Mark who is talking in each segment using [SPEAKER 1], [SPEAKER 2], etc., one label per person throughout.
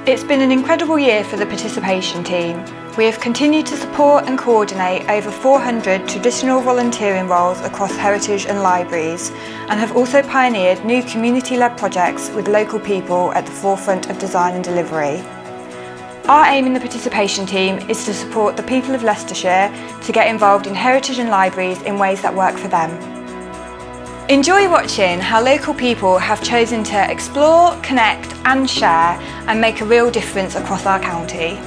[SPEAKER 1] It's been an incredible year for the participation team. We have continued to support and coordinate over 400 traditional volunteering roles across heritage and libraries, and have also pioneered new community-led projects with local people at the forefront of design and delivery. Our aim in the participation team is to support the people of Leicestershire to get involved in heritage and libraries in ways that work for them. Enjoy watching how local people have chosen to explore, connect and share and make a real difference across our county.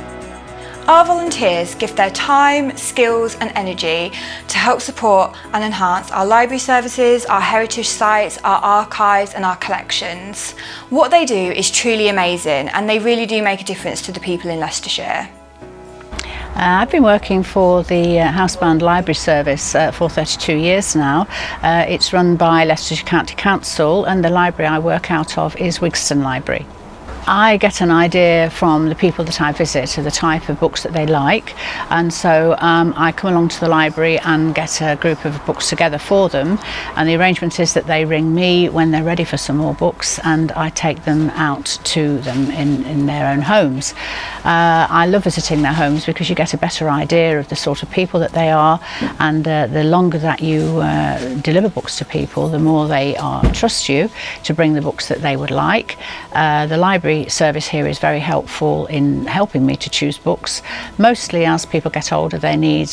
[SPEAKER 1] Our volunteers give their time, skills and energy to help support and enhance our library services, our heritage sites, our archives and our collections. What they do is truly amazing and they really do make a difference to the people in Leicestershire.
[SPEAKER 2] I've been working for the housebound library service for 32 years now. It's run by Leicestershire County Council and the library I work out of is Wigston Library. I get an idea from the people that I visit of the type of books that they like, and so I come along to the library and get a group of books together for them, and the arrangement is that they ring me when they're ready for some more books and I take them out to them in their own homes. I love visiting their homes because you get a better idea of the sort of people that they are, and the longer that you deliver books to people, the more they trust you to bring the books that they would like. The library service here is very helpful in helping me to choose books. Mostly as people get older they need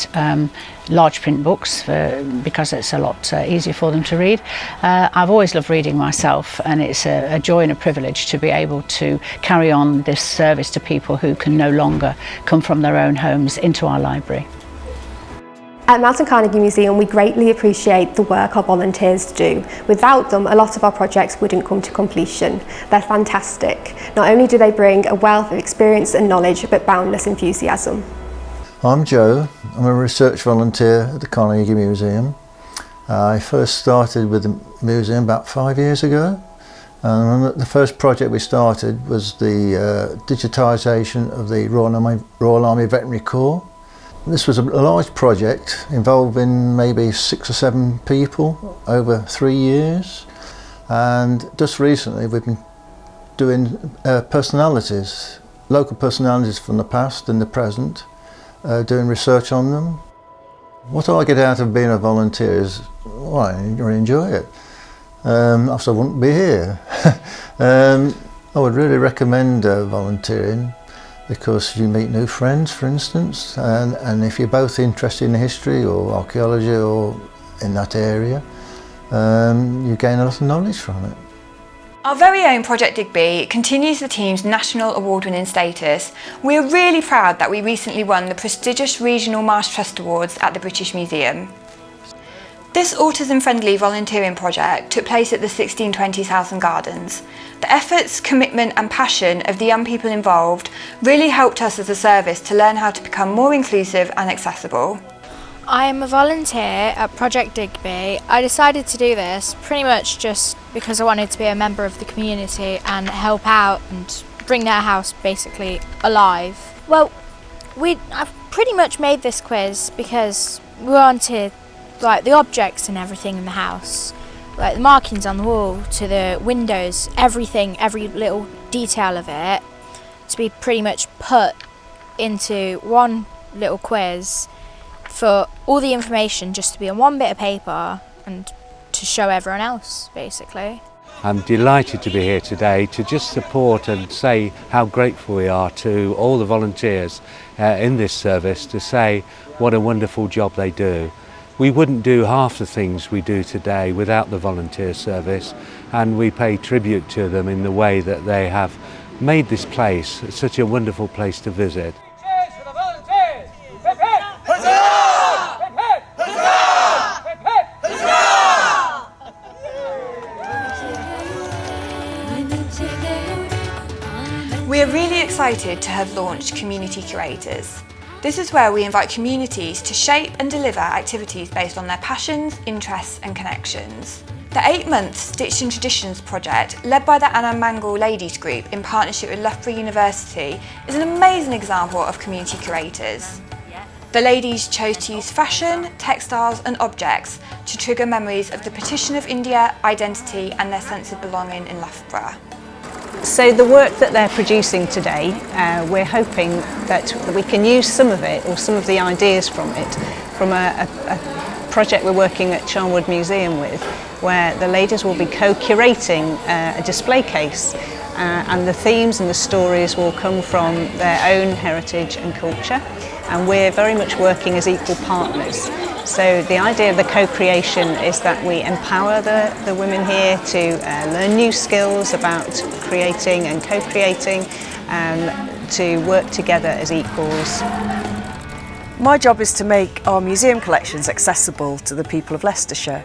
[SPEAKER 2] large print books because it's a lot easier for them to read. I've always loved reading myself, and it's a joy and a privilege to be able to carry on this service to people who can no longer come from their own homes into our library.
[SPEAKER 3] At Mountain Carnegie Museum, we greatly appreciate the work our volunteers do. Without them, a lot of our projects wouldn't come to completion. They're fantastic. Not only do they bring a wealth of experience and knowledge, but boundless enthusiasm.
[SPEAKER 4] I'm Joe. I'm a research volunteer at the Carnegie Museum. I first started with the museum about 5 years ago. The first project we started was the digitisation of the Royal Army Veterinary Corps. This was a large project involving maybe 6 or 7 people over 3 years, and just recently we've been doing personalities, local personalities from the past and the present, doing research on them. What I get out of being a volunteer is, well, I really enjoy it. Else I wouldn't be here. I would really recommend volunteering, because you meet new friends, for instance, and if you're both interested in history or archaeology or in that area, you gain a lot of knowledge from it.
[SPEAKER 1] Our very own Project Digby continues the team's national award-winning status. We are really proud that we recently won the prestigious Regional Marsh Trust Awards at the British Museum. This autism-friendly volunteering project took place at the 1620 Southend Gardens. The efforts, commitment and passion of the young people involved really helped us as a service to learn how to become more inclusive and accessible.
[SPEAKER 5] I am a volunteer at Project Digby. I decided to do this pretty much just because I wanted to be a member of the community and help out and bring their house basically alive. Well, I've pretty much made this quiz because we wanted the objects and everything in the house, like the markings on the wall to the windows, everything, every little detail of it, to be pretty much put into one little quiz for all the information just to be on one bit of paper and to show everyone else, basically.
[SPEAKER 6] I'm delighted to be here today to just support and say how grateful we are to all the volunteers in this service, to say what a wonderful job they do. We wouldn't do half the things we do today without the volunteer service, and we pay tribute to them in the way that they have made this place such a wonderful place to visit.
[SPEAKER 7] Cheers for the volunteers! Hip hip! Huzzah! Hip hip! Huzzah! Hip hip! Huzzah!
[SPEAKER 1] We are really excited to have launched Community Curators. This is where we invite communities to shape and deliver activities based on their passions, interests and connections. The 8-month Stitched in Traditions project, led by the Anna Mangle Ladies Group in partnership with Loughborough University, is an amazing example of community curators. The ladies chose to use fashion, textiles and objects to trigger memories of the partition of India, identity and their sense of belonging in Loughborough.
[SPEAKER 2] So the work that they're producing today, we're hoping that we can use some of it, or some of the ideas from it, from a project we're working at Charnwood Museum with, where the ladies will be co-curating a display case, and the themes and the stories will come from their own heritage and culture, and we're very much working as equal partners. So the idea of the co-creation is that we empower the women here to learn new skills about creating and co-creating, to work together as equals.
[SPEAKER 8] My job is to make our museum collections accessible to the people of Leicestershire.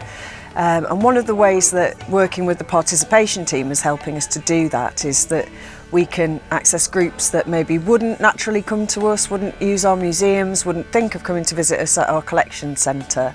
[SPEAKER 8] And one of the ways that working with the participation team is helping us to do that is that we can access groups that maybe wouldn't naturally come to us, wouldn't use our museums, wouldn't think of coming to visit us at our collection centre.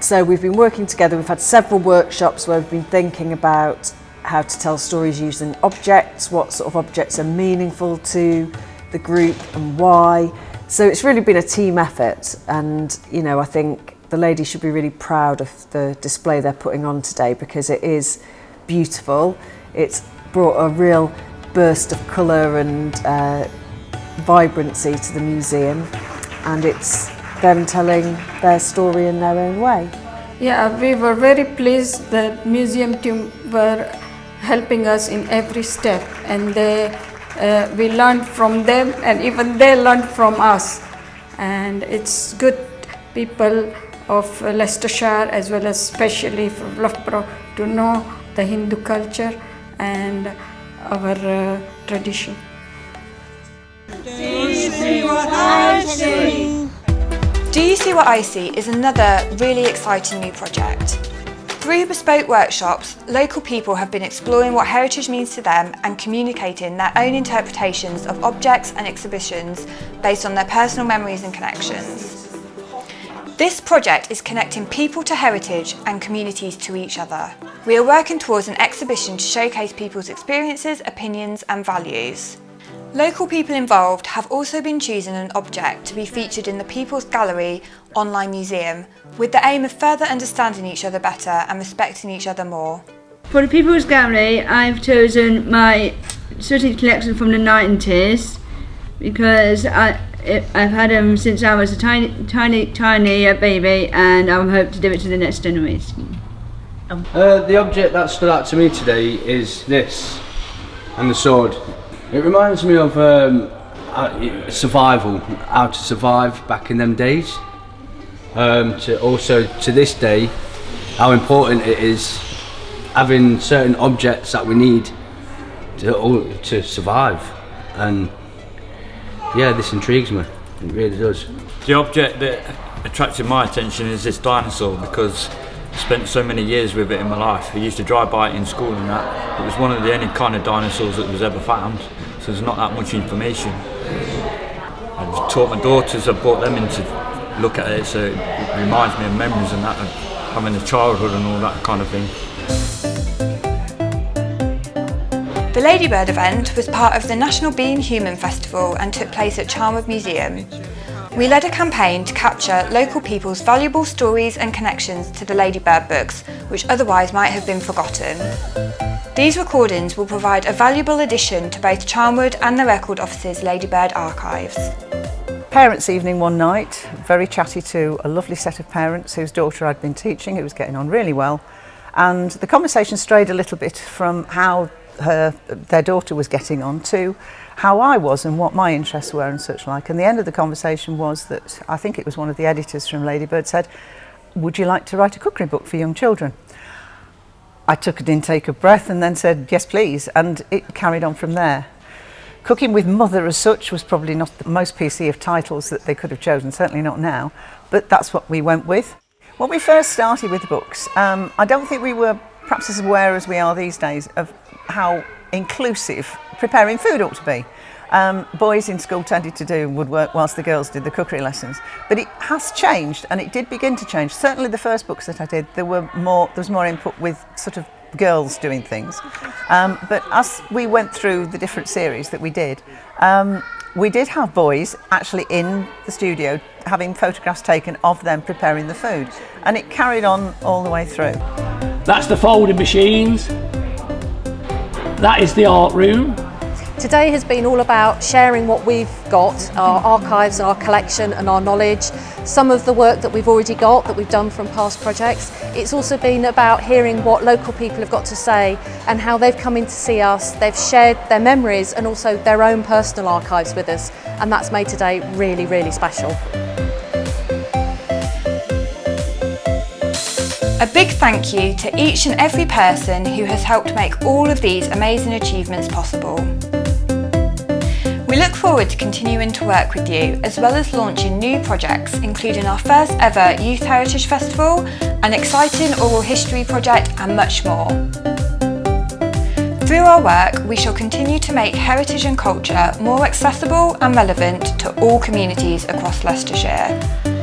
[SPEAKER 8] So we've been working together, we've had several workshops where we've been thinking about how to tell stories using objects, what sort of objects are meaningful to the group and why. So it's really been a team effort, and you know, I think the ladies should be really proud of the display they're putting on today, because it is beautiful. It's brought a real burst of colour and vibrancy to the museum, and it's them telling their story in their own way.
[SPEAKER 9] Yeah, we were very pleased that museum team were helping us in every step, and we learned from them, and even they learned from us. And it's good people of Leicestershire, as well as especially from Loughborough, to know the Hindu culture and our tradition.
[SPEAKER 1] Do You See What I See? Do You See What I See is another really exciting new project. Through bespoke workshops, local people have been exploring what heritage means to them and communicating their own interpretations of objects and exhibitions based on their personal memories and connections. This project is connecting people to heritage and communities to each other. We are working towards an exhibition to showcase people's experiences, opinions and values. Local people involved have also been choosing an object to be featured in the People's Gallery online museum, with the aim of further understanding each other better and respecting each other more.
[SPEAKER 10] For the People's Gallery, I've chosen my study collection from the 90s, because I've had them since I was a tiny baby, and I hope to do it to the next generation.
[SPEAKER 11] The object that stood out to me today is this, and the sword. It reminds me of survival, how to survive back in them days. To this day, how important it is having certain objects that we need to survive. And yeah, this intrigues me, it really does.
[SPEAKER 12] The object that attracted my attention is this dinosaur, because I spent so many years with it in my life. I used to drive by it in school and that. It was one of the only kind of dinosaurs that was ever found, so there's not that much information. I taught my daughters, I brought them in to look at it, so it reminds me of memories and that, of having a childhood and all that kind of thing.
[SPEAKER 1] The Ladybird event was part of the National Being Human Festival and took place at Charnwood Museum. We led a campaign to capture local people's valuable stories and connections to the Ladybird books, which otherwise might have been forgotten. These recordings will provide a valuable addition to both Charnwood and the Record Office's Ladybird archives.
[SPEAKER 13] Parents' evening one night, very chatty to a lovely set of parents whose daughter I'd been teaching, who was getting on really well, and the conversation strayed a little bit from how their daughter was getting on to how I was and what my interests were and such like. And the end of the conversation was that, I think it was one of the editors from Ladybird said, "Would you like to write a cookery book for young children?" I took an intake of breath and then said, "Yes please," and it carried on from there. Cooking with Mother as such was probably not the most PC of titles that they could have chosen, certainly not now, but that's what we went with. When we first started with the books, I don't think we were perhaps as aware as we are these days of how inclusive preparing food ought to be. Boys in school tended to do woodwork whilst the girls did the cookery lessons, but it has changed, and it did begin to change. Certainly the first books that I did, there was more input with sort of girls doing things, but as we went through the different series that we did have boys actually in the studio having photographs taken of them preparing the food, and it carried on all the way through.
[SPEAKER 7] That's the folding machines. That is the art room.
[SPEAKER 14] Today has been all about sharing what we've got, our archives, our collection and our knowledge, some of the work that we've already got that we've done from past projects. It's also been about hearing what local people have got to say and how they've come in to see us, they've shared their memories and also their own personal archives with us, and that's made today really, really special.
[SPEAKER 1] A big thank you to each and every person who has helped make all of these amazing achievements possible. We look forward to continuing to work with you, as well as launching new projects, including our first ever Youth Heritage Festival, an exciting oral history project and much more. Through our work, we shall continue to make heritage and culture more accessible and relevant to all communities across Leicestershire.